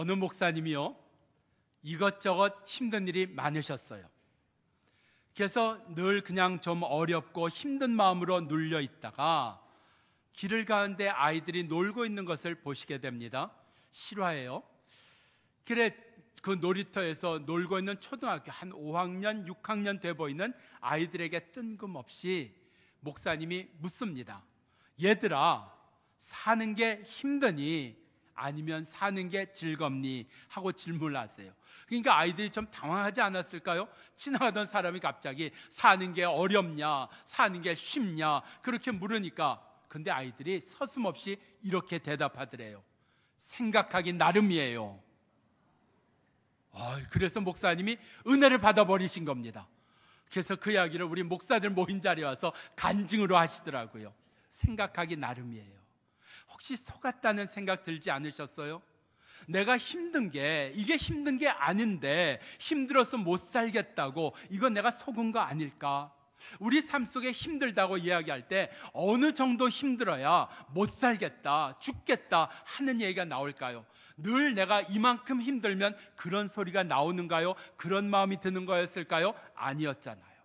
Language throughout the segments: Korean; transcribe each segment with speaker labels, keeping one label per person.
Speaker 1: 어느 목사님이요, 이것저것 힘든 일이 많으셨어요. 그래서 늘 그냥 좀 어렵고 힘든 마음으로 눌려 있다가 길을 가는데 아이들이 놀고 있는 것을 보시게 됩니다. 실화예요. 그래, 그 놀이터에서 놀고 있는 초등학교 한 5학년, 6학년 돼 보이는 아이들에게 뜬금없이 목사님이 묻습니다. 얘들아, 사는 게 힘드니 아니면 사는 게 즐겁니? 하고 질문을 하세요. 그러니까 아이들이 좀 당황하지 않았을까요? 지나가던 사람이 갑자기 사는 게 어렵냐, 사는 게 쉽냐 그렇게 물으니까, 근데 아이들이 서슴없이 이렇게 대답하더래요. 생각하기 나름이에요. 그래서 목사님이 은혜를 받아버리신 겁니다. 그래서 그 이야기를 우리 목사들 모인 자리에 와서 간증으로 하시더라고요. 생각하기 나름이에요. 혹시 속았다는 생각 들지 않으셨어요? 내가 힘든 게 이게 힘든 게 아닌데 힘들어서 못 살겠다고, 이건 내가 속은 거 아닐까? 우리 삶 속에 힘들다고 이야기할 때 어느 정도 힘들어야 못 살겠다, 죽겠다 하는 얘기가 나올까요? 늘 내가 이만큼 힘들면 그런 소리가 나오는가요? 그런 마음이 드는 거였을까요? 아니었잖아요.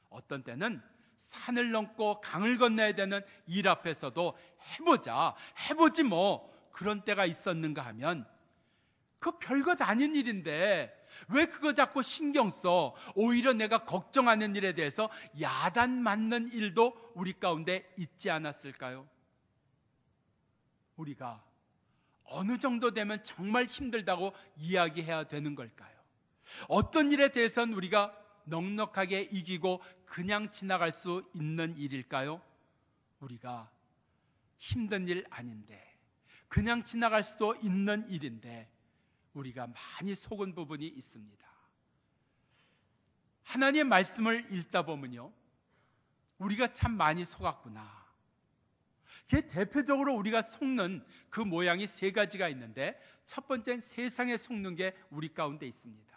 Speaker 1: 어떤 때는 산을 넘고 강을 건너야 되는 일 앞에서도 해보지 뭐 그런 때가 있었는가 하면, 그 별것 아닌 일인데 왜 그거 자꾸 신경 써? 오히려 내가 걱정하는 일에 대해서 야단 맞는 일도 우리 가운데 있지 않았을까요? 우리가 어느 정도 되면 정말 힘들다고 이야기해야 되는 걸까요? 어떤 일에 대해서는 우리가 넉넉하게 이기고 그냥 지나갈 수 있는 일일까요? 우리가 힘든 일 아닌데, 그냥 지나갈 수도 있는 일인데 우리가 많이 속은 부분이 있습니다. 하나님의 말씀을 읽다 보면요, 우리가 참 많이 속았구나. 그게 대표적으로 우리가 속는 그 모양이 세 가지가 있는데, 첫 번째는 세상에 속는 게 우리 가운데 있습니다.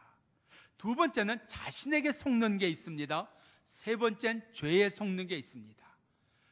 Speaker 1: 두 번째는 자신에게 속는 게 있습니다. 세 번째는 죄에 속는 게 있습니다.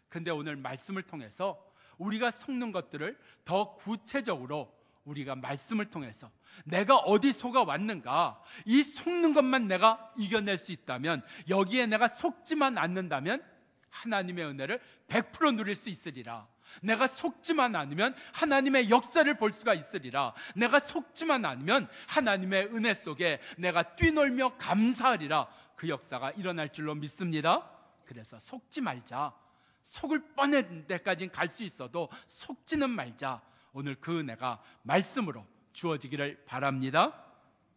Speaker 1: 근데 오늘 말씀을 통해서 우리가 속는 것들을 더 구체적으로 우리가 말씀을 통해서 내가 어디 속아 왔는가, 이 속는 것만 내가 이겨낼 수 있다면, 여기에 내가 속지만 않는다면 하나님의 은혜를 100% 누릴 수 있으리라. 내가 속지만 않으면 하나님의 역사를 볼 수가 있으리라. 내가 속지만 않으면 하나님의 은혜 속에 내가 뛰놀며 감사하리라. 그 역사가 일어날 줄로 믿습니다. 그래서 속지 말자. 속을 뻔한 데까지는 갈 수 있어도 속지는 말자. 오늘 그 은혜가 말씀으로 주어지기를 바랍니다.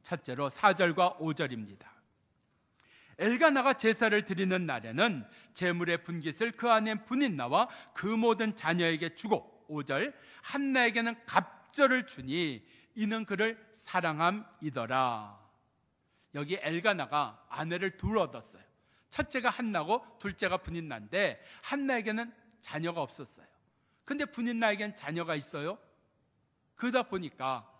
Speaker 1: 첫째로 4절과 5절입니다. 엘가나가 제사를 드리는 날에는 제물의 분깃을 그 안에 분잇나와 그 모든 자녀에게 주고, 5절, 한나에게는 갑절을 주니 이는 그를 사랑함이더라. 여기 엘가나가 아내를 둘 얻었어요. 첫째가 한나고 둘째가 분잇나인데, 한나에게는 자녀가 없었어요. 근데 분잇나에게는 자녀가 있어요. 그러다 보니까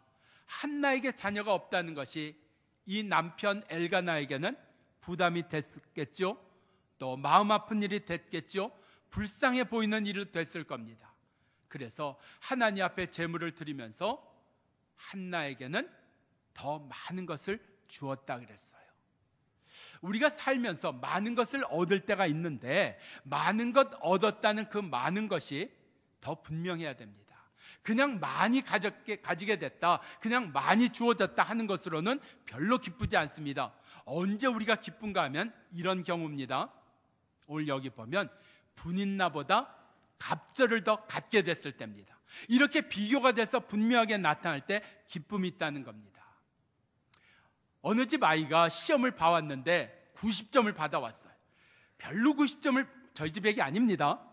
Speaker 1: 한나에게 자녀가 없다는 것이 이 남편 엘가나에게는 부담이 됐겠죠. 또 마음 아픈 일이 됐겠죠. 불쌍해 보이는 일이 됐을 겁니다. 그래서 하나님 앞에 제물을 드리면서 한나에게는 더 많은 것을 주었다 그랬어요. 우리가 살면서 많은 것을 얻을 때가 있는데, 많은 것 얻었다는 그 많은 것이 더 분명해야 됩니다. 그냥 많이 가지게 됐다, 그냥 많이 주어졌다 하는 것으로는 별로 기쁘지 않습니다. 언제 우리가 기쁜가 하면 이런 경우입니다. 오늘 여기 보면 분잇나보다 갑절을 더 갖게 됐을 때입니다. 이렇게 비교가 돼서 분명하게 나타날 때 기쁨이 있다는 겁니다. 어느 집 아이가 시험을 봐왔는데 90점을 받아왔어요. 별로 90점을, 저희 집 얘기 아닙니다.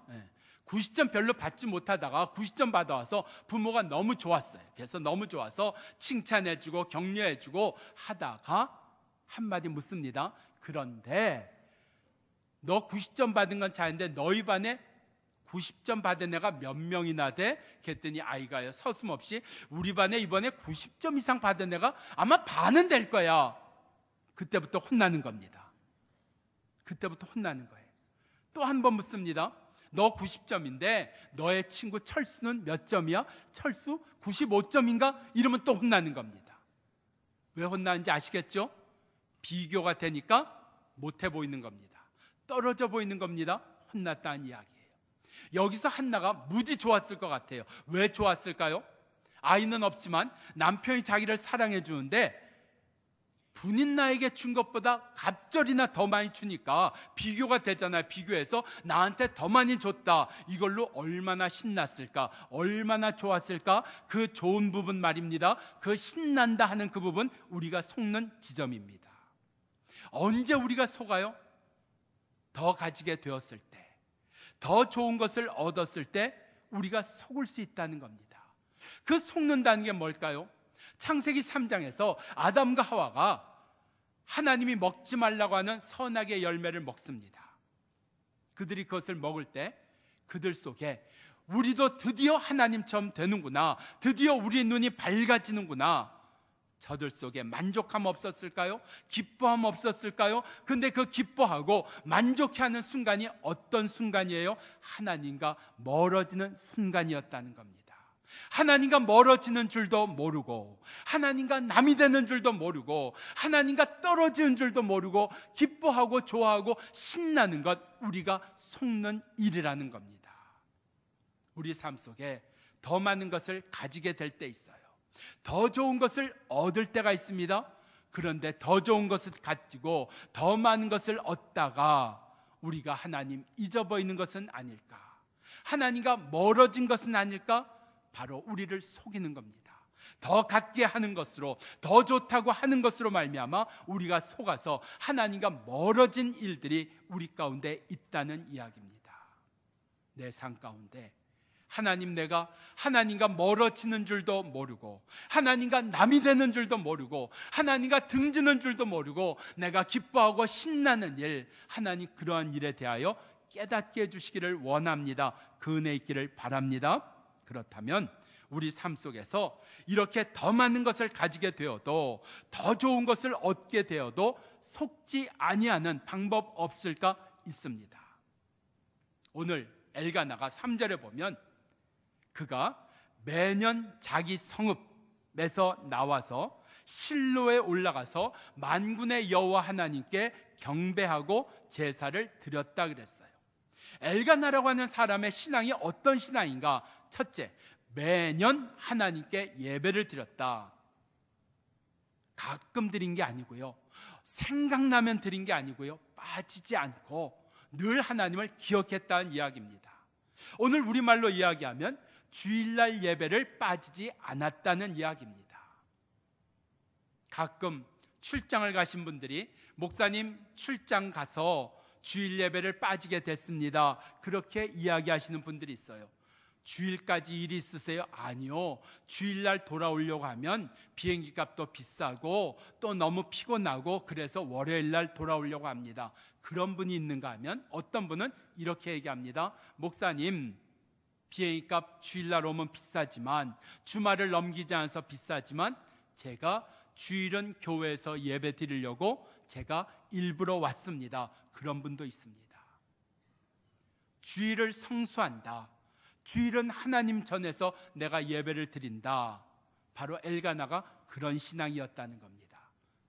Speaker 1: 90점 별로 받지 못하다가 90점 받아와서 부모가 너무 좋았어요. 그래서 너무 좋아서 칭찬해주고 격려해주고 하다가 한마디 묻습니다. 그런데 너 90점 받은 건 잘했는데 너희 반에 90점 받은 애가 몇 명이나 돼? 그랬더니 아이가 서슴없이 우리 반에 이번에 90점 이상 받은 애가 아마 반은 될 거야. 그때부터 혼나는 겁니다. 그때부터 혼나는 거예요. 또 한 번 묻습니다. 너 90점인데 너의 친구 철수는 몇 점이야? 철수 95점인가? 이러면 또 혼나는 겁니다. 왜 혼나는지 아시겠죠? 비교가 되니까 못해 보이는 겁니다. 떨어져 보이는 겁니다. 혼났다는 이야기예요. 여기서 한나가 무지 좋았을 것 같아요. 왜 좋았을까요? 아이는 없지만 남편이 자기를 사랑해 주는데 분인 나에게 준 것보다 갑절이나 더 많이 주니까 비교가 되잖아요. 비교해서 나한테 더 많이 줬다. 이걸로 얼마나 신났을까? 얼마나 좋았을까? 그 좋은 부분 말입니다. 그 신난다 하는 그 부분, 우리가 속는 지점입니다. 언제 우리가 속아요? 더 가지게 되었을 때, 더 좋은 것을 얻었을 때 우리가 속을 수 있다는 겁니다. 그 속는다는 게 뭘까요? 창세기 3장에서 아담과 하와가 하나님이 먹지 말라고 하는 선악의 열매를 먹습니다. 그들이 그것을 먹을 때 그들 속에 우리도 드디어 하나님처럼 되는구나, 드디어 우리 눈이 밝아지는구나, 저들 속에 만족함 없었을까요? 기뻐함 없었을까요? 근데 그 기뻐하고 만족해하는 순간이 어떤 순간이에요? 하나님과 멀어지는 순간이었다는 겁니다. 하나님과 멀어지는 줄도 모르고, 하나님과 남이 되는 줄도 모르고, 하나님과 떨어지는 줄도 모르고, 기뻐하고 좋아하고 신나는 것, 우리가 속는 일이라는 겁니다. 우리 삶 속에 더 많은 것을 가지게 될 때 있어요. 더 좋은 것을 얻을 때가 있습니다. 그런데 더 좋은 것을 가지고 더 많은 것을 얻다가 우리가 하나님 잊어버리는 것은 아닐까? 하나님과 멀어진 것은 아닐까? 바로 우리를 속이는 겁니다. 더 갖게 하는 것으로, 더 좋다고 하는 것으로 말미암아 우리가 속아서 하나님과 멀어진 일들이 우리 가운데 있다는 이야기입니다. 내 삶 가운데 내가 하나님과 멀어지는 줄도 모르고, 하나님과 남이 되는 줄도 모르고, 하나님과 등지는 줄도 모르고, 내가 기뻐하고 신나는 일, 하나님 그러한 일에 대하여 깨닫게 해주시기를 원합니다. 그 은혜 있기를 바랍니다. 그렇다면 우리 삶 속에서 이렇게 더 많은 것을 가지게 되어도, 더 좋은 것을 얻게 되어도 속지 아니하는 방법 없을까? 있습니다. 오늘 엘가나가 3절에 보면 그가 매년 자기 성읍에서 나와서 실로에 올라가서 만군의 여호와 하나님께 경배하고 제사를 드렸다 그랬어요. 엘가나라고 하는 사람의 신앙이 어떤 신앙인가? 첫째, 매년 하나님께 예배를 드렸다. 가끔 드린 게 아니고요, 생각나면 드린 게 아니고요, 빠지지 않고 늘 하나님을 기억했다는 이야기입니다. 오늘 우리말로 이야기하면 주일날 예배를 빠지지 않았다는 이야기입니다. 가끔 출장을 가신 분들이 목사님 출장 가서 주일 예배를 빠지게 됐습니다, 그렇게 이야기하시는 분들이 있어요. 주일까지 일이 있으세요? 아니요, 주일날 돌아오려고 하면 비행기 값도 비싸고 또 너무 피곤하고 그래서 월요일날 돌아오려고 합니다. 그런 분이 있는가 하면 어떤 분은 이렇게 얘기합니다. 목사님, 비행기 값 주일날 오면 비싸지만, 주말을 넘기지 않아서 비싸지만 제가 주일은 교회에서 예배 드리려고 제가 일부러 왔습니다. 그런 분도 있습니다. 주일을 성수한다, 주일은 하나님 전에서 내가 예배를 드린다, 바로 엘가나가 그런 신앙이었다는 겁니다.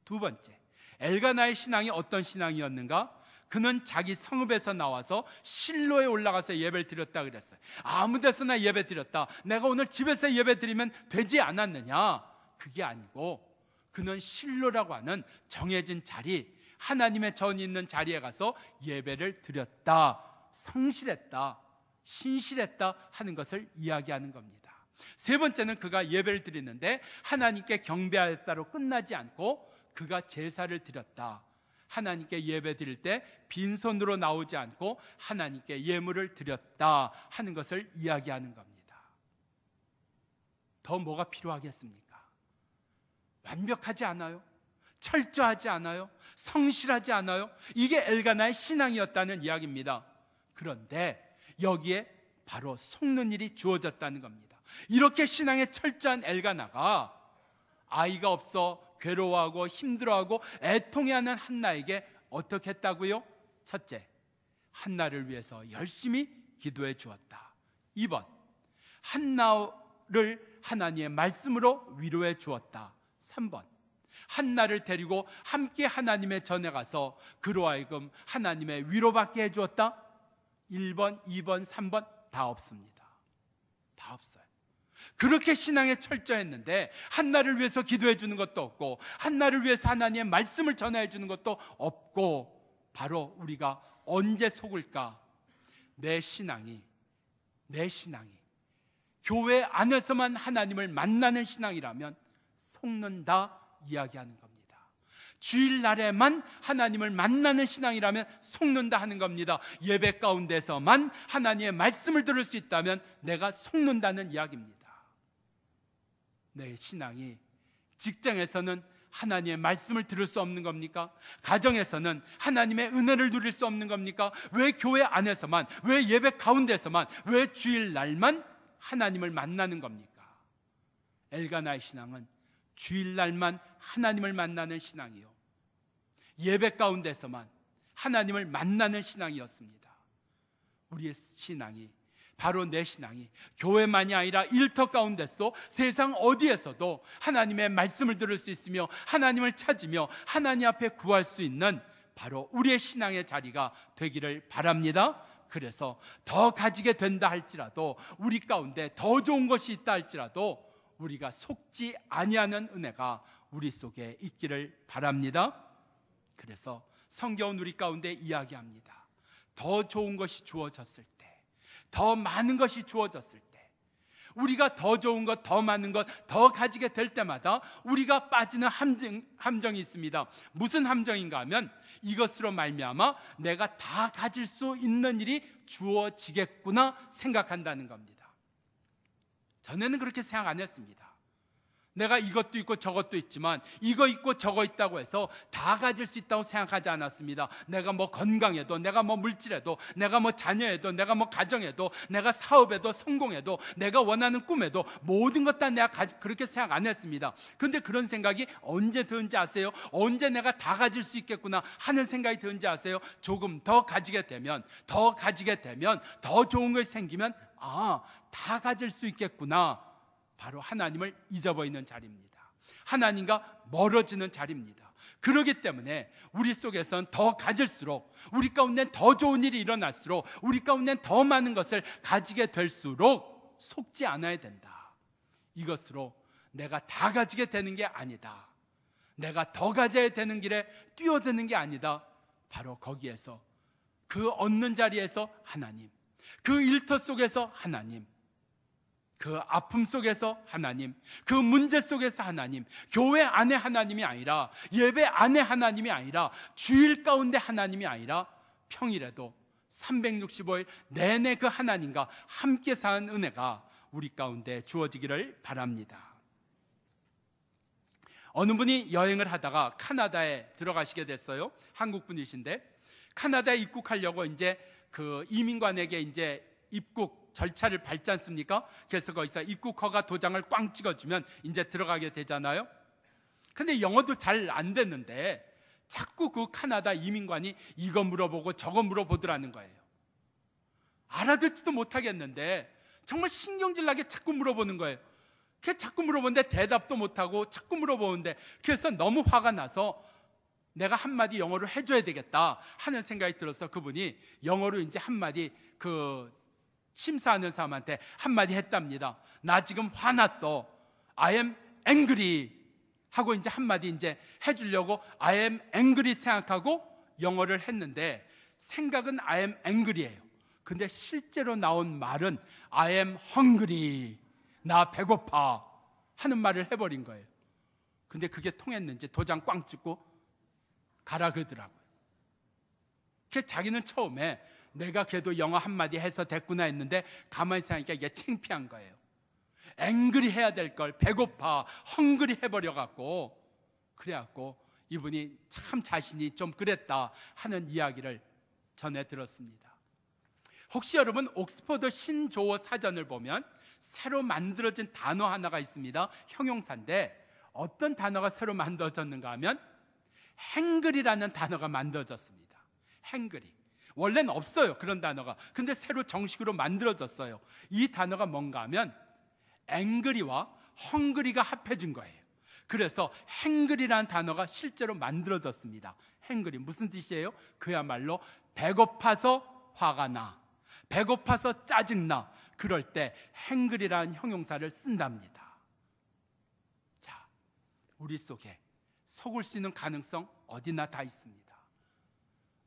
Speaker 1: 두 번째, 엘가나의 신앙이 어떤 신앙이었는가? 그는 자기 성읍에서 나와서 실로에 올라가서 예배를 드렸다 그랬어요. 아무 데서나 예배 드렸다, 내가 오늘 집에서 예배 드리면 되지 않았느냐? 그게 아니고 그는 실로라고 하는 정해진 자리, 하나님의 전이 있는 자리에 가서 예배를 드렸다, 성실했다, 신실했다 하는 것을 이야기하는 겁니다. 세 번째는 그가 예배를 드리는데 하나님께 경배하였다로 끝나지 않고 그가 제사를 드렸다. 하나님께 예배 드릴 때 빈손으로 나오지 않고 하나님께 예물을 드렸다 하는 것을 이야기하는 겁니다. 더 뭐가 필요하겠습니까? 완벽하지 않아요? 철저하지 않아요? 성실하지 않아요? 이게 엘가나의 신앙이었다는 이야기입니다. 그런데 여기에 바로 속는 일이 주어졌다는 겁니다. 이렇게 신앙에 철저한 엘가나가 아이가 없어 괴로워하고 힘들어하고 애통해하는 한나에게 어떻게 했다고요? 첫째, 한나를 위해서 열심히 기도해 주었다. 2번, 한나를 하나님의 말씀으로 위로해 주었다. 3번, 한나를 데리고 함께 하나님의 전에 가서 그로 하여금 하나님의 위로받게 해주었다. 1번, 2번, 3번 다 없습니다. 다 없어요. 그렇게 신앙에 철저했는데 한나를 위해서 기도해 주는 것도 없고, 한나를 위해서 하나님의 말씀을 전해 주는 것도 없고, 바로 우리가 언제 속을까? 내 신앙이 교회 안에서만 하나님을 만나는 신앙이라면 속는다 이야기하는 겁니다. 주일날에만 하나님을 만나는 신앙이라면 속는다 하는 겁니다. 예배 가운데서만 하나님의 말씀을 들을 수 있다면 내가 속는다는 이야기입니다. 내 신앙이 직장에서는 하나님의 말씀을 들을 수 없는 겁니까? 가정에서는 하나님의 은혜를 누릴 수 없는 겁니까? 왜 교회 안에서만, 왜 예배 가운데서만, 왜 주일날만 하나님을 만나는 겁니까? 엘가나의 신앙은 주일날만 하나님을 만나는 신앙이요, 예배 가운데서만 하나님을 만나는 신앙이었습니다. 우리의 신앙이, 바로 내 신앙이 교회만이 아니라 일터 가운데서도 세상 어디에서도 하나님의 말씀을 들을 수 있으며 하나님을 찾으며 하나님 앞에 구할 수 있는 바로 우리의 신앙의 자리가 되기를 바랍니다. 그래서 더 가지게 된다 할지라도, 우리 가운데 더 좋은 것이 있다 할지라도 우리가 속지 아니하는 은혜가 우리 속에 있기를 바랍니다. 그래서 성경은 우리 가운데 이야기합니다. 더 좋은 것이 주어졌을 때, 더 많은 것이 주어졌을 때, 우리가 더 좋은 것, 더 많은 것, 더 가지게 될 때마다 우리가 빠지는 함정이 있습니다. 무슨 함정인가 하면, 이것으로 말미암아 내가 다 가질 수 있는 일이 주어지겠구나 생각한다는 겁니다. 전에는 그렇게 생각 안 했습니다. 내가 이것도 있고 저것도 있지만 이거 있고 저거 있다고 해서 다 가질 수 있다고 생각하지 않았습니다. 내가 뭐 건강해도, 내가 뭐 물질해도, 내가 뭐 자녀해도, 내가 뭐 가정해도, 내가 사업해도, 성공해도, 내가 원하는 꿈에도 모든 것 다 내가 그렇게 생각 안 했습니다. 그런데 그런 생각이 언제 드는지 아세요? 언제 내가 다 가질 수 있겠구나 하는 생각이 드는지 아세요? 조금 더 가지게 되면, 더 좋은 것이 생기면, 다 가질 수 있겠구나, 바로 하나님을 잊어버리는 자리입니다. 하나님과 멀어지는 자리입니다. 그렇기 때문에 우리 속에서는 더 가질수록, 우리 가운데 더 좋은 일이 일어날수록, 우리 가운데 더 많은 것을 가지게 될수록 속지 않아야 된다. 이것으로 내가 다 가지게 되는 게 아니다, 내가 더 가져야 되는 길에 뛰어드는 게 아니다. 바로 거기에서, 그 얻는 자리에서 하나님, 그 일터 속에서 하나님, 그 아픔 속에서 하나님, 그 문제 속에서 하나님, 교회 안에 하나님이 아니라, 예배 안에 하나님이 아니라, 주일 가운데 하나님이 아니라 평일에도 365일 내내 그 하나님과 함께 사는 은혜가 우리 가운데 주어지기를 바랍니다. 어느 분이 여행을 하다가 카나다에 들어가시게 됐어요. 한국 분이신데 카나다에 입국하려고 이제 그 이민관에게 이제 입국 절차를 밟지 않습니까? 그래서 거기서 입국 허가 도장을 꽝 찍어주면 이제 들어가게 되잖아요. 근데 영어도 잘 안 됐는데 자꾸 그 카나다 이민관이 이거 물어보고 저거 물어보더라는 거예요. 알아듣지도 못하겠는데 정말 신경질 나게 자꾸 물어보는 거예요. 그래서 자꾸 물어보는데 대답도 못하고 자꾸 물어보는데, 그래서 너무 화가 나서 내가 한마디 영어로 해줘야 되겠다 하는 생각이 들어서 그분이 영어로 이제 한마디 그 심사하는 사람한테 한마디 했답니다. 나 지금 화났어, I am angry 하고 이제 한마디 이제 해주려고 I am angry 생각하고 영어를 했는데, 생각은 I am angry예요. 근데 실제로 나온 말은 I am hungry, 나 배고파 하는 말을 해버린 거예요. 근데 그게 통했는지 도장 꽝 찍고 가라 그러더라고요. 그래서 자기는 처음에 내가 그래도 영어 한마디 해서 됐구나 했는데 가만히 생각하니까 이게 창피한 거예요. 앵그리 해야 될 걸 배고파, 헝그리 해버려갖고, 그래갖고 이분이 참 자신이 좀 그랬다 하는 이야기를 전해 들었습니다. 혹시 여러분 옥스퍼드 신조어 사전을 보면 새로 만들어진 단어 하나가 있습니다. 형용사인데 어떤 단어가 새로 만들어졌는가 하면 행그리라는 단어가 만들어졌습니다. 행그리. 원래는 없어요, 그런 단어가. 근데 새로 정식으로 만들어졌어요. 이 단어가 뭔가 하면 앵그리와 헝그리가 합해진 거예요. 그래서 행그리라는 단어가 실제로 만들어졌습니다. 행그리 무슨 뜻이에요? 그야말로 배고파서 화가 나, 배고파서 짜증나, 그럴 때 행그리라는 형용사를 쓴답니다. 자, 우리 속에 속을 수 있는 가능성 어디나 다 있습니다.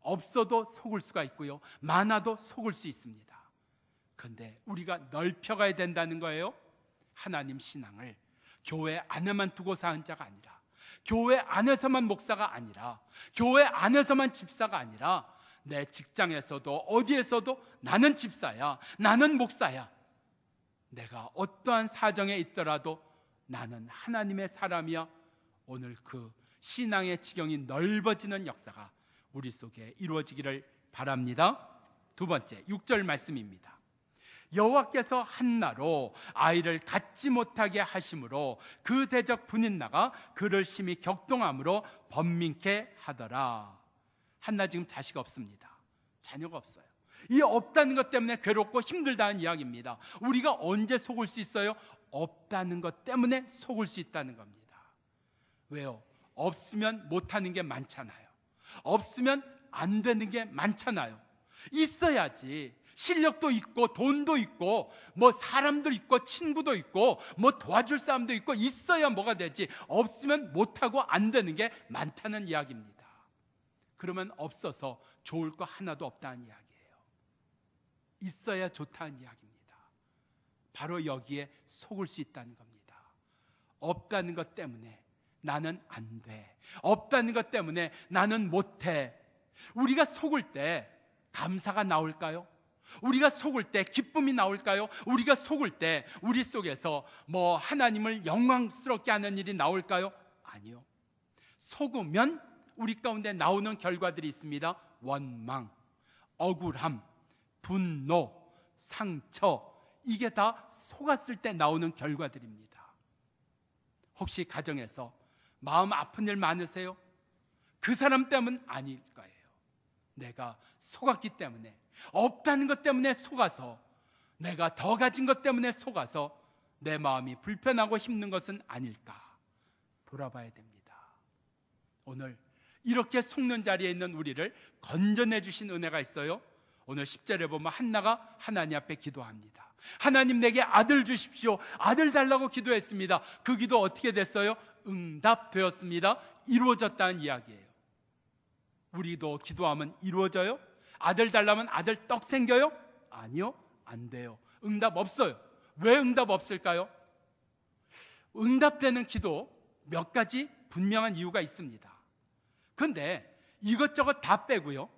Speaker 1: 없어도 속을 수가 있고요, 많아도 속을 수 있습니다. 그런데 우리가 넓혀가야 된다는 거예요. 하나님 신앙을 교회 안에만 두고 사는 자가 아니라, 교회 안에서만 목사가 아니라, 교회 안에서만 집사가 아니라, 내 직장에서도 어디에서도 나는 집사야, 나는 목사야, 내가 어떠한 사정에 있더라도 나는 하나님의 사람이야. 오늘 그 신앙의 지경이 넓어지는 역사가 우리 속에 이루어지기를 바랍니다. 두 번째, 6절 말씀입니다. 여호와께서 한나로 아이를 갖지 못하게 하심으로 그 대적 분인나가 그를 심히 격동함으로 번민케 하더라. 한나 지금 자식 없습니다. 자녀가 없어요. 이 없다는 것 때문에 괴롭고 힘들다는 이야기입니다. 우리가 언제 속을 수 있어요? 없다는 것 때문에 속을 수 있다는 겁니다. 왜요? 없으면 못하는 게 많잖아요. 없으면 안 되는 게 많잖아요. 있어야지 실력도 있고 돈도 있고 뭐 사람도 있고 친구도 있고 뭐 도와줄 사람도 있고 있어야 뭐가 되지. 없으면 못하고 안 되는 게 많다는 이야기입니다. 그러면 없어서 좋을 거 하나도 없다는 이야기예요. 있어야 좋다는 이야기입니다. 바로 여기에 속을 수 있다는 겁니다. 없다는 것 때문에 나는 안 돼, 없다는 것 때문에 나는 못해. 우리가 속을 때 감사가 나올까요? 우리가 속을 때 기쁨이 나올까요? 우리가 속을 때 우리 속에서 뭐 하나님을 영광스럽게 하는 일이 나올까요? 아니요. 속으면 우리 가운데 나오는 결과들이 있습니다. 원망, 억울함, 분노, 상처, 이게 다 속았을 때 나오는 결과들입니다. 혹시 가정에서 마음 아픈 일 많으세요? 그 사람 때문 아닐 거예요. 내가 속았기 때문에, 없다는 것 때문에 속아서, 내가 더 가진 것 때문에 속아서 내 마음이 불편하고 힘든 것은 아닐까 돌아봐야 됩니다. 오늘 이렇게 속는 자리에 있는 우리를 건져내 주신 은혜가 있어요. 오늘 10절에 보면 한나가 하나님 앞에 기도합니다. 하나님, 내게 아들 주십시오. 아들 달라고 기도했습니다. 그 기도 어떻게 됐어요? 응답되었습니다. 이루어졌다는 이야기예요. 우리도 기도하면 이루어져요? 아들 달라면 아들 떡 생겨요? 아니요, 안 돼요. 응답 없어요. 왜 응답 없을까요? 응답되는 기도 몇 가지 분명한 이유가 있습니다. 그런데 이것저것 다 빼고요,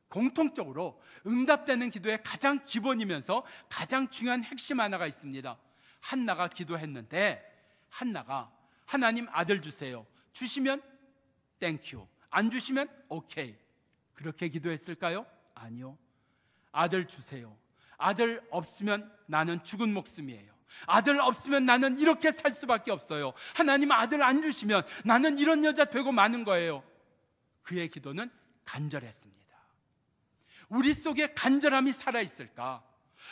Speaker 1: 공통적으로 응답되는 기도의 가장 기본이면서 가장 중요한 핵심 하나가 있습니다. 한나가 기도했는데, 한나가 하나님 아들 주세요, 주시면 땡큐, 안 주시면 오케이, 그렇게 기도했을까요? 아니요. 아들 주세요, 아들 없으면 나는 죽은 목숨이에요, 아들 없으면 나는 이렇게 살 수밖에 없어요, 하나님 아들 안 주시면 나는 이런 여자 되고 마는 거예요. 그의 기도는 간절했습니다. 우리 속에 간절함이 살아있을까?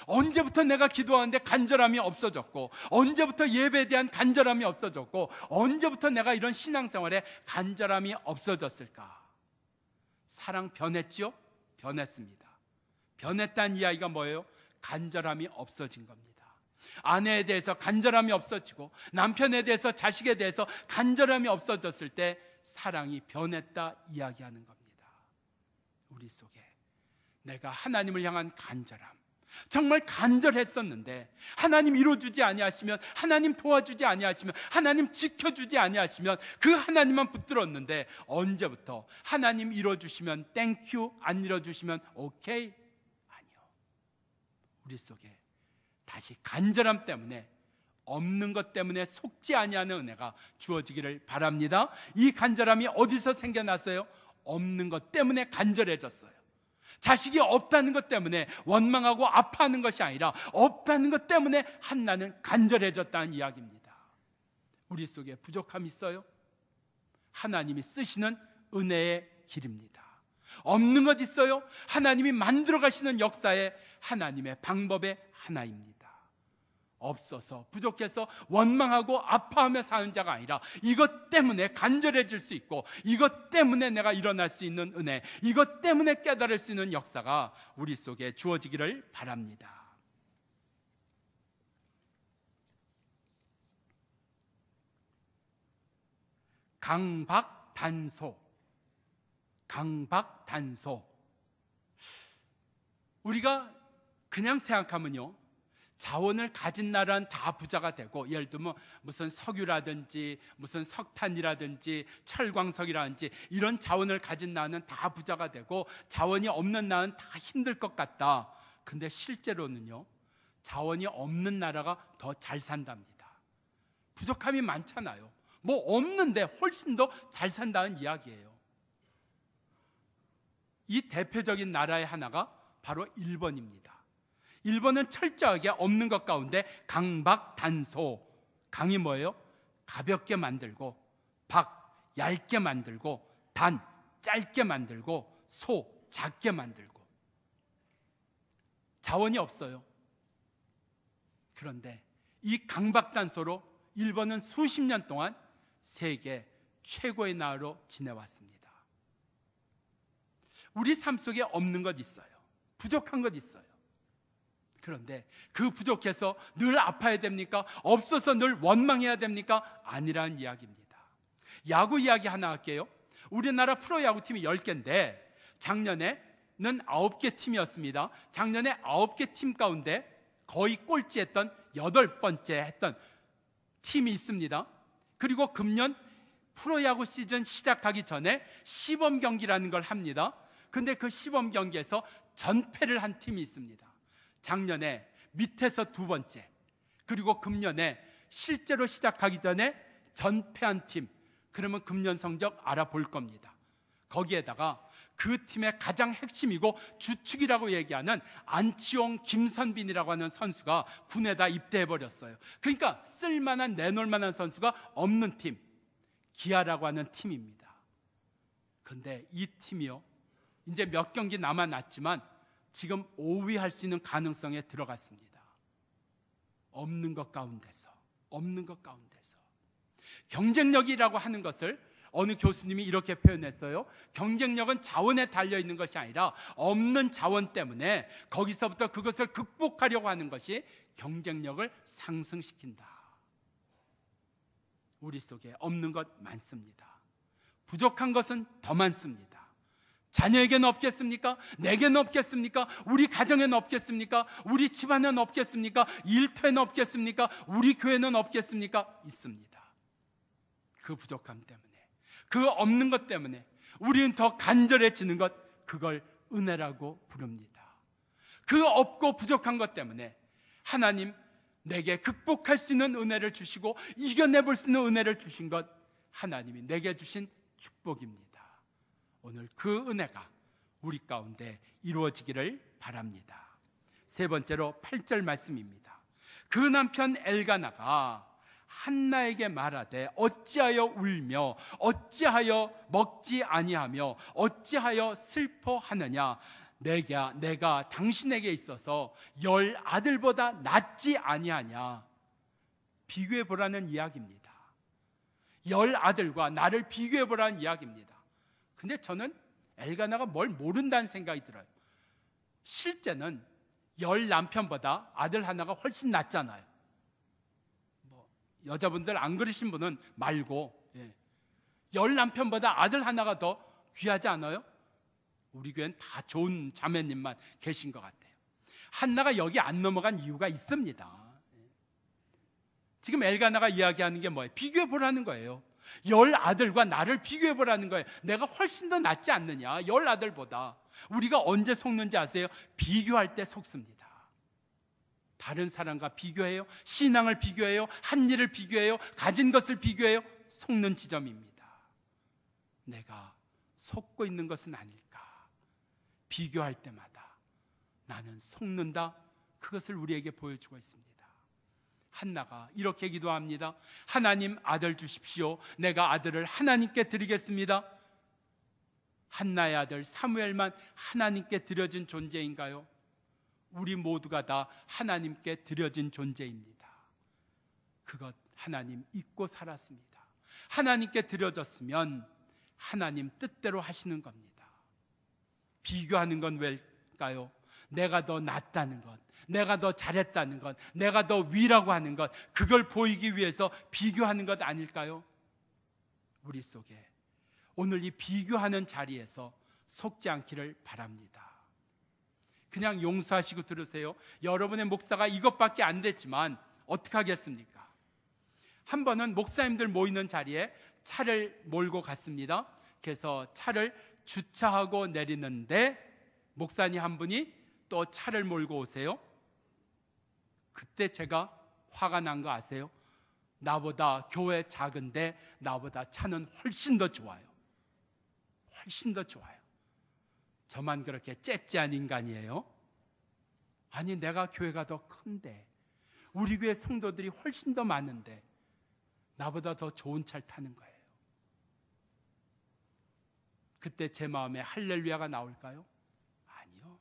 Speaker 1: 언제부터 내가 기도하는데 간절함이 없어졌고, 언제부터 예배에 대한 간절함이 없어졌고, 언제부터 내가 이런 신앙생활에 간절함이 없어졌을까? 사랑 변했죠? 변했습니다. 변했다는 이야기가 뭐예요? 간절함이 없어진 겁니다. 아내에 대해서 간절함이 없어지고, 남편에 대해서, 자식에 대해서 간절함이 없어졌을 때 사랑이 변했다 이야기하는 겁니다. 우리 속에 내가 하나님을 향한 간절함, 정말 간절했었는데 하나님 이루어주지 아니하시면, 하나님 도와주지 아니하시면, 하나님 지켜주지 아니하시면 그 하나님만 붙들었는데, 언제부터 하나님 이루어주시면 땡큐, 안 이루어주시면 오케이? 아니요. 우리 속에 다시 간절함 때문에, 없는 것 때문에 속지 아니하는 은혜가 주어지기를 바랍니다. 이 간절함이 어디서 생겨났어요? 없는 것 때문에 간절해졌어요. 자식이 없다는 것 때문에 원망하고 아파하는 것이 아니라, 없다는 것 때문에 한나는 간절해졌다는 이야기입니다. 우리 속에 부족함이 있어요? 하나님이 쓰시는 은혜의 길입니다. 없는 것 있어요? 하나님이 만들어 가시는 역사의 하나님의 방법의 하나입니다. 없어서 부족해서 원망하고 아파하며 사는 자가 아니라 이것 때문에 간절해질 수 있고 이것 때문에 내가 일어날 수 있는 은혜, 이것 때문에 깨달을 수 있는 역사가 우리 속에 주어지기를 바랍니다. 강박단소. 우리가 그냥 생각하면요, 자원을 가진 나라는 다 부자가 되고, 예를 들면 무슨 석유라든지 무슨 석탄이라든지 철광석이라든지 이런 자원을 가진 나라는 다 부자가 되고 자원이 없는 나라는 다 힘들 것 같다. 근데 실제로는요, 자원이 없는 나라가 더 잘 산답니다. 부족함이 많잖아요. 뭐 없는데 훨씬 더 잘 산다는 이야기예요. 이 대표적인 나라의 하나가 바로 일본입니다. 일본은 철저하게 없는 것 가운데 강박단소. 강이 뭐예요? 가볍게 만들고, 박 얇게 만들고, 단 짧게 만들고, 소 작게 만들고. 자원이 없어요. 그런데 이 강박단소로 일본은 수십 년 동안 세계 최고의 나라로 지내왔습니다. 우리 삶 속에 없는 것 있어요. 부족한 것 있어요. 그런데 그 부족해서 늘 아파야 됩니까? 없어서 늘 원망해야 됩니까? 아니라는 이야기입니다. 야구 이야기 하나 할게요. 우리나라 프로야구팀이 10개인데 작년에는 9개 팀이었습니다. 작년에 9개 팀 가운데 거의 꼴찌했던 8번째 했던 팀이 있습니다. 그리고 금년 프로야구 시즌 시작하기 전에 시범 경기라는 걸 합니다. 근데 그 시범 경기에서 전패를 한 팀이 있습니다. 작년에 밑에서 2번째, 그리고 금년에 실제로 시작하기 전에 전패한 팀. 그러면 금년 성적 알아볼 겁니다. 거기에다가 그 팀의 가장 핵심이고 주축이라고 얘기하는 안치홍, 김선빈이라고 하는 선수가 군에다 입대해버렸어요. 그러니까 쓸만한, 내놓을 만한 선수가 없는 팀, 기아라고 하는 팀입니다. 그런데 이 팀이요, 이제 몇 경기 남아났지만 지금 5위 할 수 있는 가능성에 들어갔습니다. 없는 것 가운데서. 경쟁력이라고 하는 것을 어느 교수님이 이렇게 표현했어요. 경쟁력은 자원에 달려있는 것이 아니라 없는 자원 때문에 거기서부터 그것을 극복하려고 하는 것이 경쟁력을 상승시킨다. 우리 속에 없는 것 많습니다. 부족한 것은 더 많습니다. 자녀에게는 없겠습니까? 내게는 없겠습니까? 우리 가정에는 없겠습니까? 우리 집안에는 없겠습니까? 일터에는 없겠습니까? 우리 교회는 없겠습니까? 있습니다. 그 부족함 때문에, 그 없는 것 때문에 우리는 더 간절해지는 것, 그걸 은혜라고 부릅니다. 그 없고 부족한 것 때문에 하나님 내게 극복할 수 있는 은혜를 주시고 이겨내볼 수 있는 은혜를 주신 것, 하나님이 내게 주신 축복입니다. 오늘 그 은혜가 우리 가운데 이루어지기를 바랍니다. 세 번째로 8절 말씀입니다. 그 남편 엘가나가 한나에게 말하되 어찌하여 울며 어찌하여 먹지 아니하며 어찌하여 슬퍼하느냐? 내가 당신에게 있어서 10 아들보다 낫지 아니하냐? 비교해 보라는 이야기입니다. 10 아들과 나를 비교해 보라는 이야기입니다. 근데 저는 엘가나가 뭘 모른다는 생각이 들어요. 실제는 10 남편보다 아들 하나가 훨씬 낫잖아요. 여자분들 안 그러신 분은 말고, 10 남편보다 아들 하나가 더 귀하지 않아요? 우리 교회는 다 좋은 자매님만 계신 것 같아요. 한나가 여기 안 넘어간 이유가 있습니다. 지금 엘가나가 이야기하는 게 뭐예요? 비교해 보라는 거예요. 10 아들과 나를 비교해 보라는 거예요. 내가 훨씬 더 낫지 않느냐, 10 아들보다. 우리가 언제 속는지 아세요? 비교할 때 속습니다. 다른 사람과 비교해요, 신앙을 비교해요, 한 일을 비교해요, 가진 것을 비교해요. 속는 지점입니다. 내가 속고 있는 것은 아닐까? 비교할 때마다 나는 속는다. 그것을 우리에게 보여주고 있습니다. 한나가 이렇게 기도합니다. 하나님, 아들 주십시오. 내가 아들을 하나님께 드리겠습니다. 한나의 아들 사무엘만 하나님께 드려진 존재인가요? 우리 모두가 다 하나님께 드려진 존재입니다. 그것 하나님 잊고 살았습니다. 하나님께 드려졌으면 하나님 뜻대로 하시는 겁니다. 비교하는 건 왜일까요? 내가 더 낫다는 것, 내가 더 잘했다는 것, 내가 더 위라고 하는 것, 그걸 보이기 위해서 비교하는 것 아닐까요? 우리 속에 오늘 이 비교하는 자리에서 속지 않기를 바랍니다. 그냥 용서하시고 들으세요. 여러분의 목사가 이것밖에 안 됐지만 어떻게 하겠습니까? 한 번은 목사님들 모이는 자리에 차를 몰고 갔습니다. 그래서 차를 주차하고 내리는데 목사님 한 분이 또 차를 몰고 오세요. 그때 제가 화가 난 거 아세요? 나보다 교회 작은데 나보다 차는 훨씬 더 좋아요. 훨씬 더 좋아요. 저만 그렇게 째째한 인간이에요? 아니, 내가 교회가 더 큰데, 우리 교회 성도들이 훨씬 더 많은데 나보다 더 좋은 차를 타는 거예요. 그때 제 마음에 할렐루야가 나올까요? 아니요.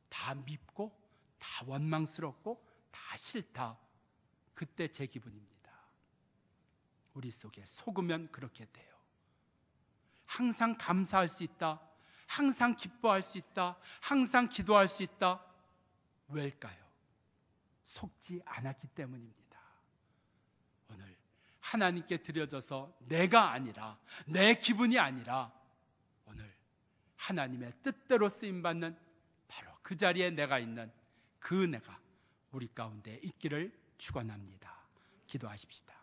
Speaker 1: 다 밉고 다 원망스럽고 다 싫다. 그때 제 기분입니다. 우리 속에 속으면 그렇게 돼요. 항상 감사할 수 있다, 항상 기뻐할 수 있다, 항상 기도할 수 있다. 왜일까요? 속지 않았기 때문입니다. 오늘 하나님께 드려져서 내가 아니라, 내 기분이 아니라 오늘 하나님의 뜻대로 쓰임받는 바로 그 자리에 내가 있는 그 내가 우리 가운데 있기를 축원합니다. 기도하십시다.